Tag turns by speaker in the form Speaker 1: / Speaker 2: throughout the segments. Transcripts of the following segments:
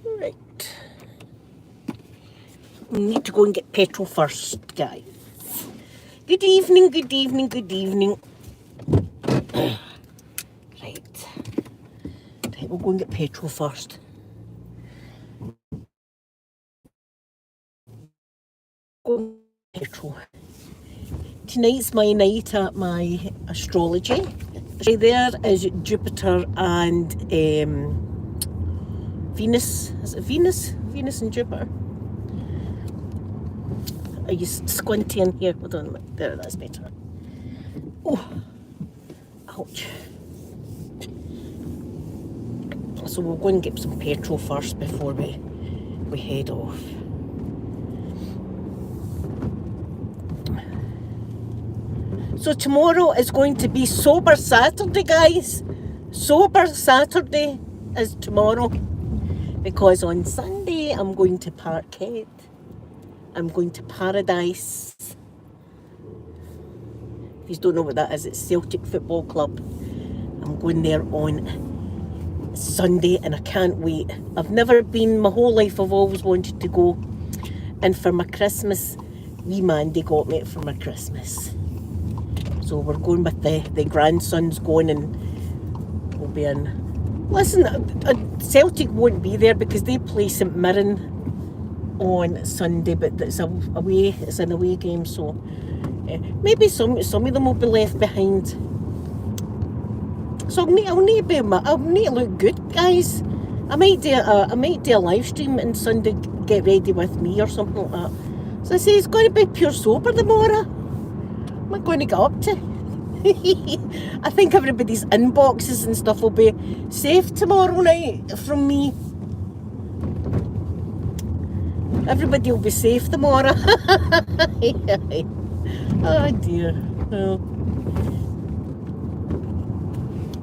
Speaker 1: Right. We need to go and get petrol first, guys. Good evening, good evening, good evening. Right. Right, we'll go and get petrol first. Go petrol. Tonight's my night at my astrology. There is Jupiter and Venus. Is it Venus? Venus and Jupiter. Are you squinty in here? Hold on a minute. There, that's better. Oh, ouch. So we'll go and get some petrol first before we head off. So tomorrow is going to be Sober Saturday, guys. Sober Saturday is tomorrow. Because on Sunday I'm going to Parkhead. I'm going to Paradise. If you don't know what that is, it's Celtic Football Club. I'm going there on Sunday and I can't wait. I've never been my whole life. I've always wanted to go. And for my Christmas, wee Mandy got me it for my Christmas. So we're going with the grandsons going and we'll be in. Listen, Celtic won't be there because they play St Mirren on Sunday, but it's an away game, so maybe some of them will be left behind. So I'll need to look good, guys. I might do a live stream and Sunday get ready with me or something like that. So I say it's going to be pure sober tomorrow. Am I going to get up to? I think everybody's inboxes and stuff will be safe tomorrow night from me. Everybody will be safe tomorrow. Oh dear. Oh.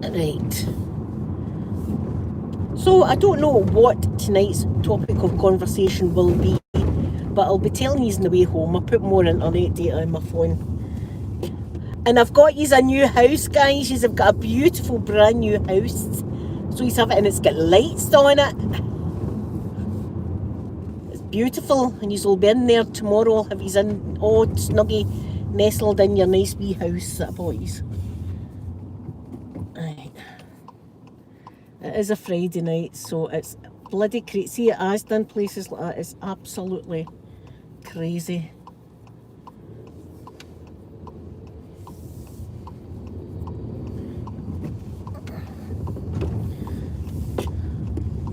Speaker 1: Right. So I don't know what tonight's topic of conversation will be, but I'll be telling you on the way home. I put more internet data on my phone. And I've got you a new house, guys. You've got a beautiful brand new house. So you have it and it's got lights on it. It's beautiful. And you'll be in there tomorrow. Have you in all snuggy nestled in your nice wee house that I bought you. Right. It is a Friday night, so it's bloody crazy. See, at Asda places like that, it's absolutely crazy.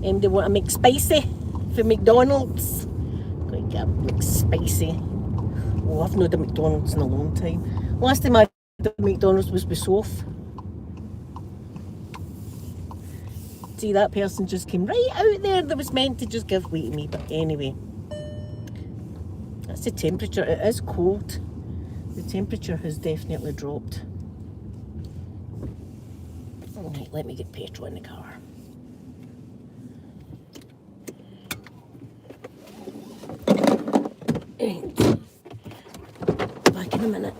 Speaker 1: They want a McSpicy for McDonald's. Going to get a McSpicy. Oh, I've not had a McDonald's in a long time. Last time I had a McDonald's was with Soph. See, that person just came right out there that was meant to just give way to me. But anyway, that's the temperature. It is cold. The temperature has definitely dropped. Alright, let me get petrol in the car. Right. Back in a minute.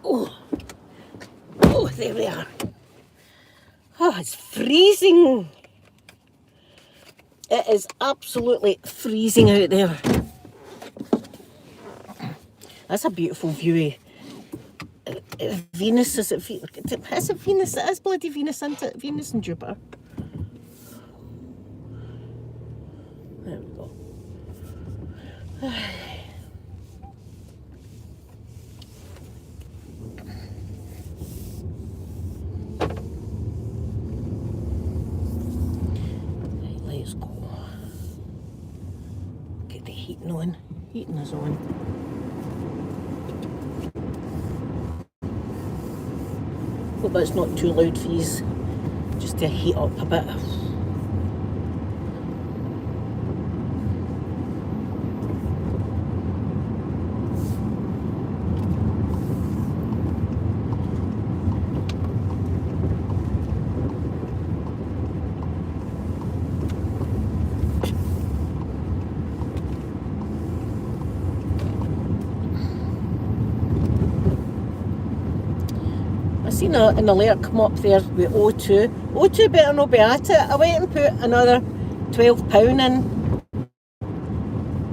Speaker 1: Oh, there we are. Oh, it's freezing. It is absolutely freezing out there. That's a beautiful view. Venus, is it Venus? It is bloody Venus, isn't it? Venus and Jupiter. There we go. Right, let's go. Get the heating on. Heating is on. Hope that's not too loud for you, just to heat up a bit. I seen an alert come up there with O2. O2 better not be at it. I went and put another £12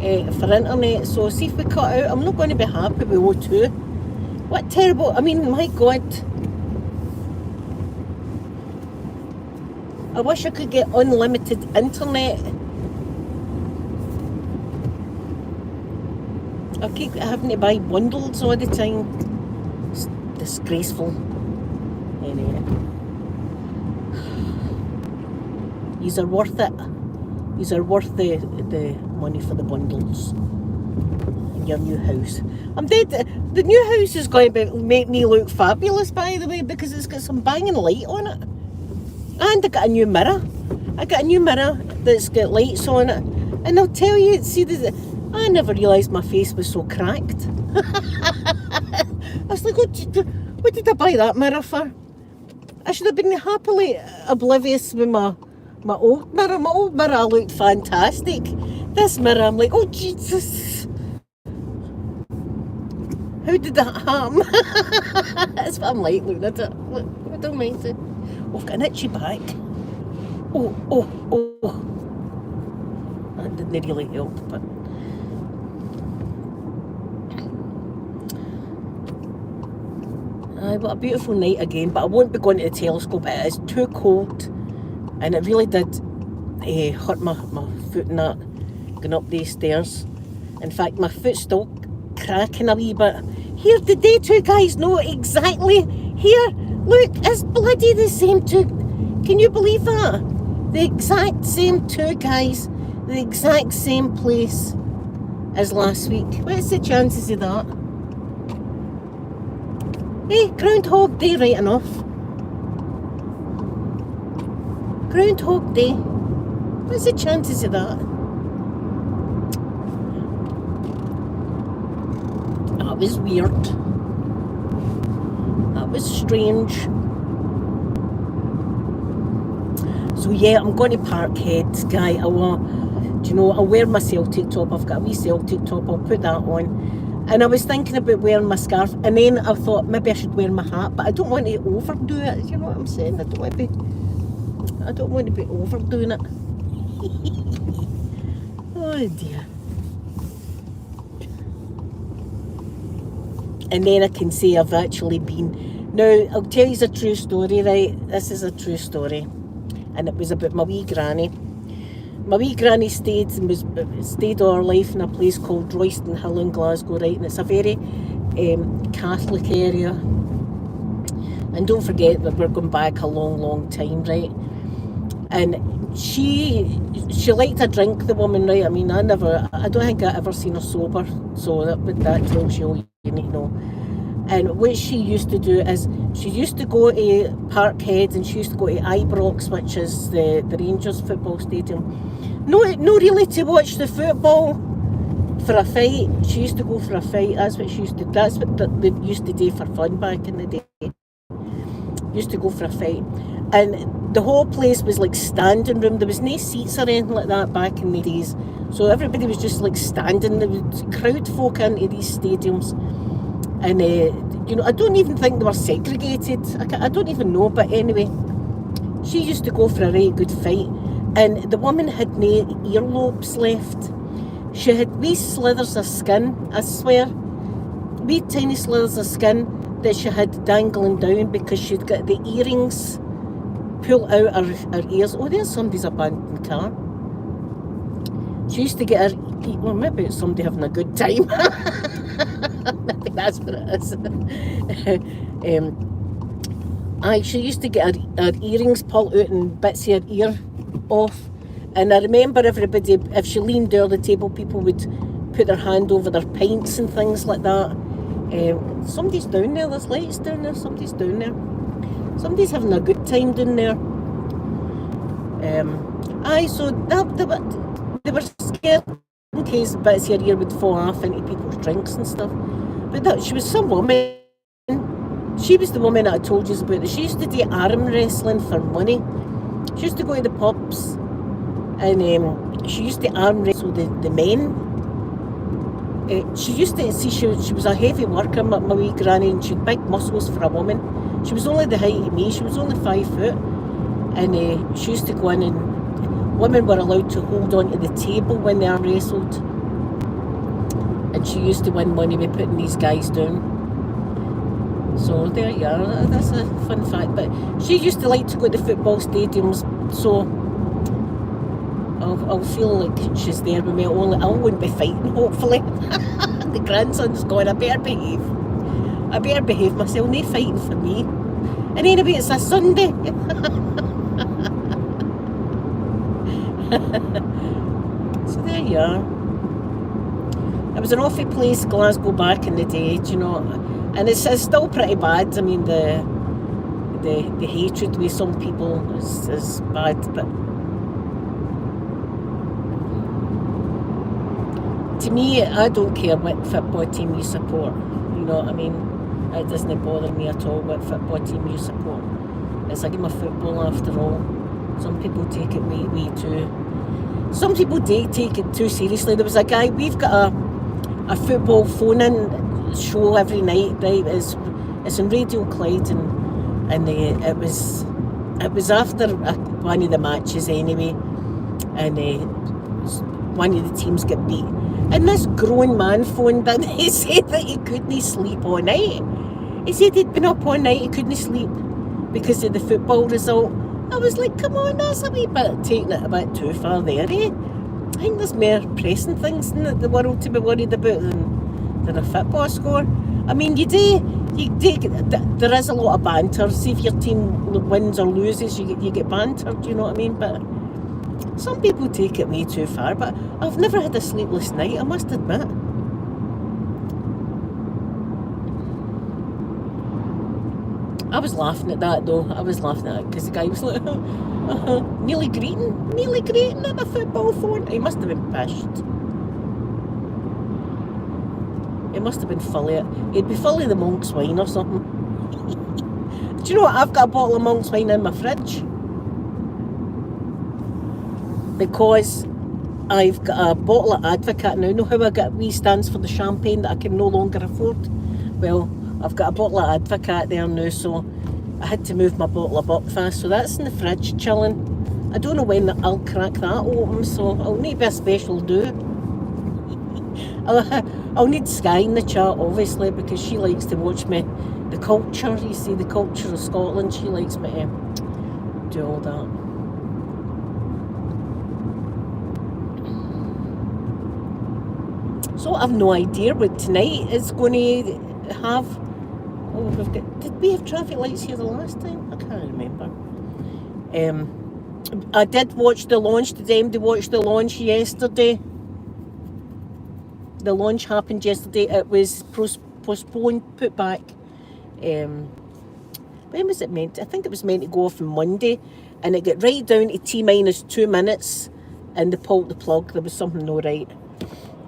Speaker 1: in for internet. So see if we cut out. I'm not going to be happy with O2. What terrible, I mean, my God. I wish I could get unlimited internet. I keep having to buy bundles all the time. It's disgraceful. Anyway, these are worth it. These are worth the money for the bundles in your new house. I'm dead. The new house is going to make me look fabulous, by the way, because it's got some banging light on it, and I got a new mirror. I got a new mirror that's got lights on it, and I'll tell you, see, I never realised my face was so cracked. I was like, what did I buy that mirror for? I should have been happily oblivious with my old mirror. My old mirror looked fantastic. This mirror, I'm like, oh Jesus. How did that happen? That's what I'm like, look at it. Look, I don't mind it. Oh, I've got an itchy back. Oh. That didn't really help, but... What a beautiful night again, but I won't be going to the telescope. It is too cold, and it really did hurt my foot in that, going up these stairs. In fact, my foot's still cracking a wee bit. Here, did they two guys know exactly? Here, look, it's bloody the same two. Can you believe that? The exact same two guys, the exact same place as last week. What's the chances of that? Hey, Groundhog Day, right enough. Groundhog Day. What's the chances of that? That was weird. That was strange. So yeah, I'm going to Parkhead, Guy. I'll wear my Celtic top. I've got a wee Celtic top. I'll put that on. And I was thinking about wearing my scarf, and then I thought maybe I should wear my hat, but I don't want to overdo it. You know what I'm saying? I don't want to be overdoing it. Oh dear. And then I can say I've actually been. Now I'll tell you a true story, right? This is a true story, and it was about my wee granny. My wee granny stayed all her life in a place called Royston Hill in Glasgow, right? And it's a very Catholic area. And don't forget that we're going back a long, long time, right? And she liked to drink, the woman, right? I mean, I don't think I ever seen her sober. So that tells you all you need to know. And what she used to do is, she used to go to Parkhead, and she used to go to Ibrox, which is the Rangers football stadium. No really to watch the football, for a fight. She used to go for a fight. That's what they used to do for fun back in the day. Used to go for a fight. And the whole place was like standing room. There was no seats or anything like that back in the days. So everybody was just like standing. There was crowd folk into these stadiums. And, you know, I don't even think they were segregated. I don't even know, but anyway, she used to go for a right good fight. And the woman had no earlobes left. She had wee slithers of skin, I swear. Wee tiny slithers of skin that she had dangling down because she'd got the earrings pull out her ears. Oh, there's somebody's abandoned car. She used to get her, well, maybe it's somebody having a good time. Maybe that's what it is. She used to get her earrings pulled out and bits of her ear off. And I remember everybody, if she leaned over the table, people would put their hand over their pints and things like that. Somebody's down there, there's lights down there, somebody's down there. Somebody's having a good time down there. So they were scared in case bits of her ear would fall off into people's drinks and stuff. But she was some woman. She was the woman that I told you about. She used to do arm wrestling for money. She used to go to the pubs and she used to arm wrestle the men. She used to see she was a heavy worker, my wee granny, and she had big muscles for a woman. She was only the height of me. She was only 5 foot, and she used to go in, and women were allowed to hold on to the table when they arm wrestled. And she used to win money by putting these guys down. So there you are. That's a fun fact. But she used to like to go to football stadiums, so I'll feel like she's there with me. I won't be fighting, hopefully. The grandson's going, I better behave myself, no fighting for me. And anyway, it's a Sunday. So there you are. It was an awful place, Glasgow, back in the day, you know. And it's still pretty bad. I mean, the hatred with some people is bad, but to me, I don't care what football team you support. You know what I mean? It doesn't bother me at all what football team you support. It's a game of football after all. Some people take it way too. Some people do take it too seriously. There was a guy, we've got a football phone-in show every night, right? It's on Radio Clyde, and it was after one of the matches anyway, and one of the teams get beat. And this grown man phoned in. He said that he couldn't sleep all night. He said he'd been up all night, he couldn't sleep because of the football result. I was like, come on, that's a wee bit taking it a bit too far there, eh? I think there's more pressing things in the world to be worried about than a football score. I mean, there is a lot of banter. See if your team wins or loses, you get bantered, you know what I mean? But some people take it way too far, but I've never had a sleepless night, I must admit. I was laughing at that though. I was laughing at it because the guy was like, nearly greeting at the football phone. He must have been pissed. He must have been he'd be fully the monk's wine or something. Do you know what? I've got a bottle of monk's wine in my fridge. Because I've got a bottle of Advocate now. You know how I got wee stands for the champagne that I can no longer afford? Well, I've got a bottle of Advocate there now, so I had to move my bottle of Buckfast. So that's in the fridge chilling. I don't know when I'll crack that open, so I'll need a special do. I'll need Sky in the chat, obviously, because she likes to watch me. The culture, you see, the culture of Scotland, she likes me to do all that. So I've no idea what tonight is going to have. Oh, did we have traffic lights here the last time? I can't remember. I did watch the launch. Did anybody watch the launch yesterday? The launch happened yesterday. It was postponed, put back. When was it meant? I think it was meant to go off on Monday, and it got right down to T-2 minutes, and they pulled the plug. There was something no right.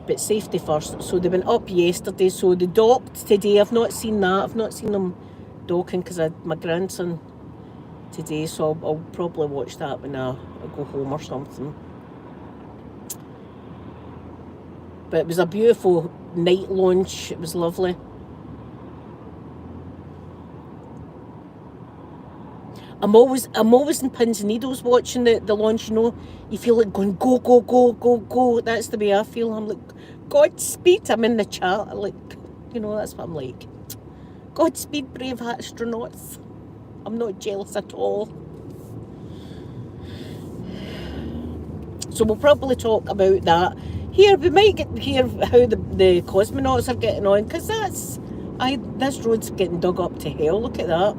Speaker 1: But safety first. So they went up yesterday. So they docked today. I've not seen that. I've not seen them docking because I had my grandson today. So I'll probably watch that when I go home or something. But it was a beautiful night launch. It was lovely. I'm always in pins and needles watching the launch, you know. You feel like going, go, go, go, go, go. That's the way I feel. I'm like, Godspeed. I'm in the chat. Like, you know, that's what I'm like. Godspeed, brave astronauts. I'm not jealous at all. So we'll probably talk about that. Here, we might get to hear how the cosmonauts are getting on, because this road's getting dug up to hell. Look at that.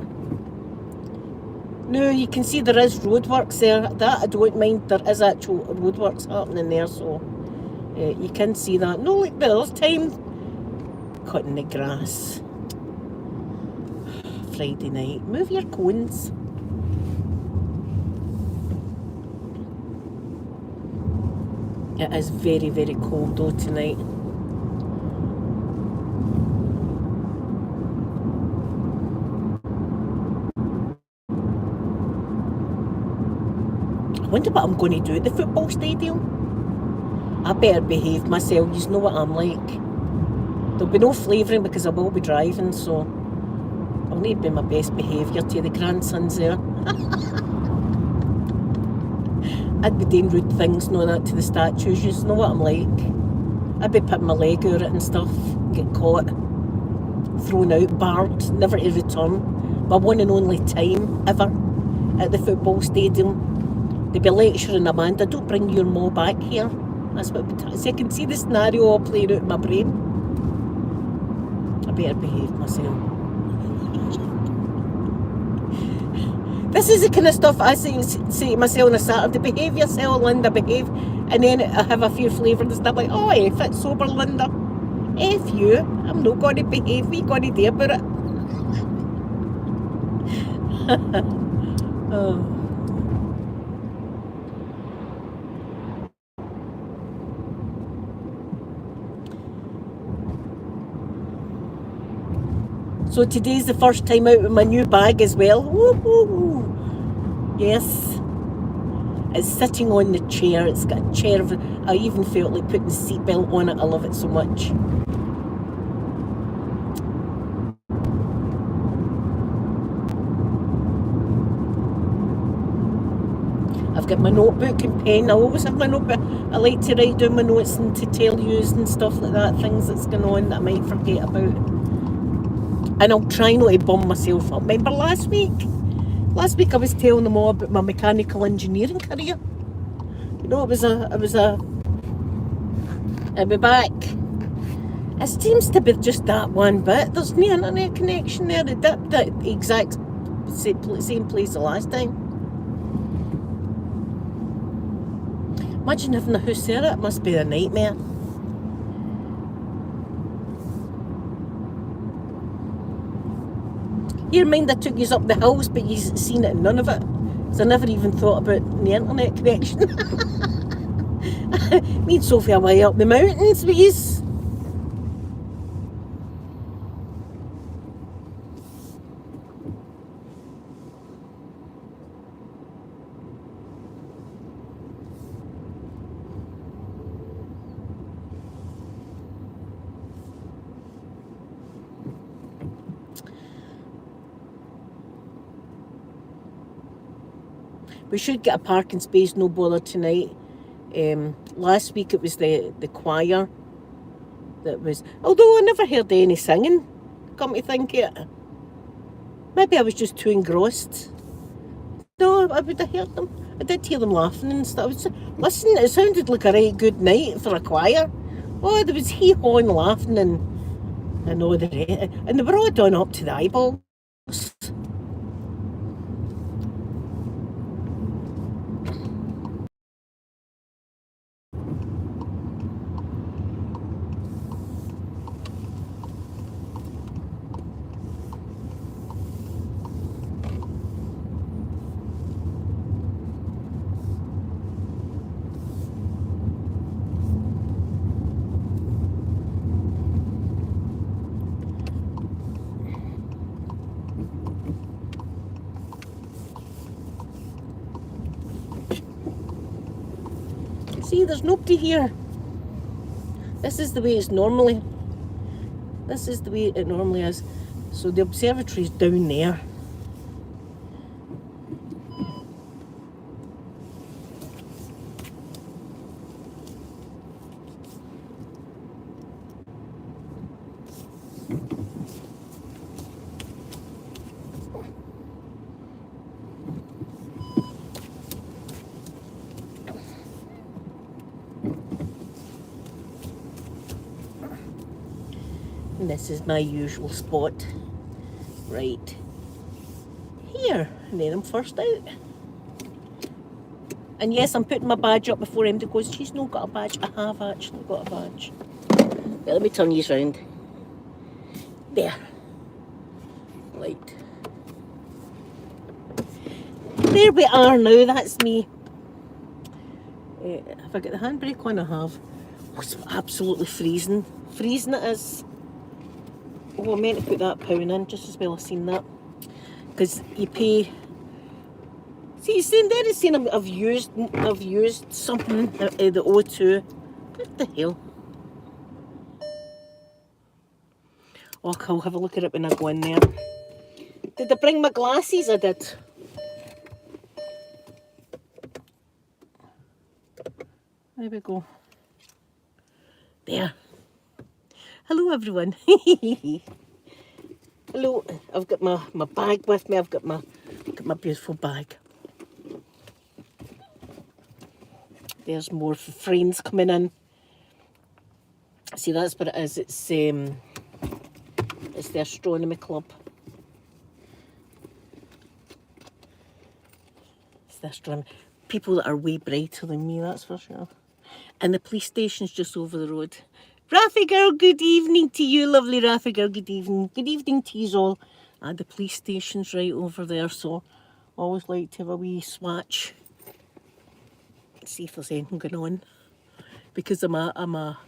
Speaker 1: No, you can see there is roadworks there. That I don't mind. There is actual roadworks happening there, so you can see that. No, like there's time cutting the grass. Friday night. Move your cones. It is very, very cold though tonight. I wonder what I'm going to do at the football stadium. I better behave myself. You know what I'm like. There'll be no flavouring because I will be driving, so I'll need to be my best behaviour to the grandsons there. I'd be doing rude things, know that, to the statues. You know what I'm like. I'd be putting my leg out and stuff, get caught, thrown out, barred, never to return. My one and only time ever at the football stadium. They'd be lecturing Amanda, don't bring your ma back here. That's what so I can see the scenario all playing out in my brain. I better behave myself. This is the kind of stuff I say to myself on a Saturday. Behave yourself, Linda, behave. And then I have a few flavours and stuff like, oh, F it, sober Linda. F you. I'm not going to behave. What are you going to do about it? Oh. So today's the first time out with my new bag as well. Woo-hoo-hoo. Yes. It's sitting on the chair. It's got a chair. I even felt like putting the seatbelt on it. I love it so much. I've got my notebook and pen. I always have my notebook. I like to write down my notes and to tell yous and stuff like that. Things that's going on that I might forget about. And I'll try not to bum myself up. Remember last week? Last week I was telling them all about my mechanical engineering career. You know, I'll be back. It seems to be just that one bit. There's no internet connection there. It dipped at the exact same place the last time. Imagine having a house there. It must be a nightmare. Here, mind I took you up the hills, but you've seen it in none of it. So I never even thought about the internet connection. Me and Sophie are way up the mountains, please. We should get a parking space, no bother tonight. Last week it was the choir that was, although I never heard any singing, come to think of it. Maybe I was just too engrossed. No, I would have heard them. I did hear them laughing and stuff. Listen, it sounded like a right good night for a choir. Oh, there was hee-haw and laughing and all the rest. And they were all done up to the eyeballs. See, there's nobody here. This is the way it's normally. This is the way it normally is. So the observatory is down there. And this is my usual spot. Right here. And then I'm first out. And yes, I'm putting my badge up before MD goes, she's not got a badge. I have actually got a badge. But let me turn you round. There. Right. There we are now, that's me. Have I got the handbrake on? I have. Oh, it's absolutely freezing. Freezing it is. Oh, I meant to put that pound in just as well. I've seen that. Because you pay. See, it's saying there, it's saying I've used something, the O2. What the hell? Oh, I'll have a look at it when I go in there. Did I bring my glasses? I did. There we go. There. Hello, everyone. Hello. I've got my bag with me. I've got my beautiful bag. There's more friends coming in. See, that's what it is. It's the astronomy club. It's the astronomy. People that are way brighter than me, that's for sure. And the police station's just over the road. Raffy girl, good evening to you, lovely Raffy girl, good evening. Good evening to you all. And the police station's right over there, so always like to have a wee swatch. See if there's anything going on. Because I'm a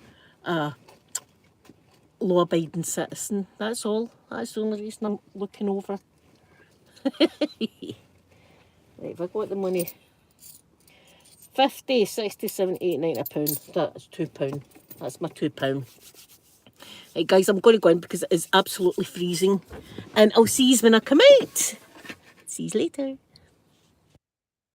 Speaker 1: law-abiding citizen, that's all. That's the only reason I'm looking over. Right, have I got the money? 50, 60, 70, 80, 90 pound. That's £2. That's my £2. Right guys, I'm going to go in because it is absolutely freezing. And I'll see you when I come out. See you later.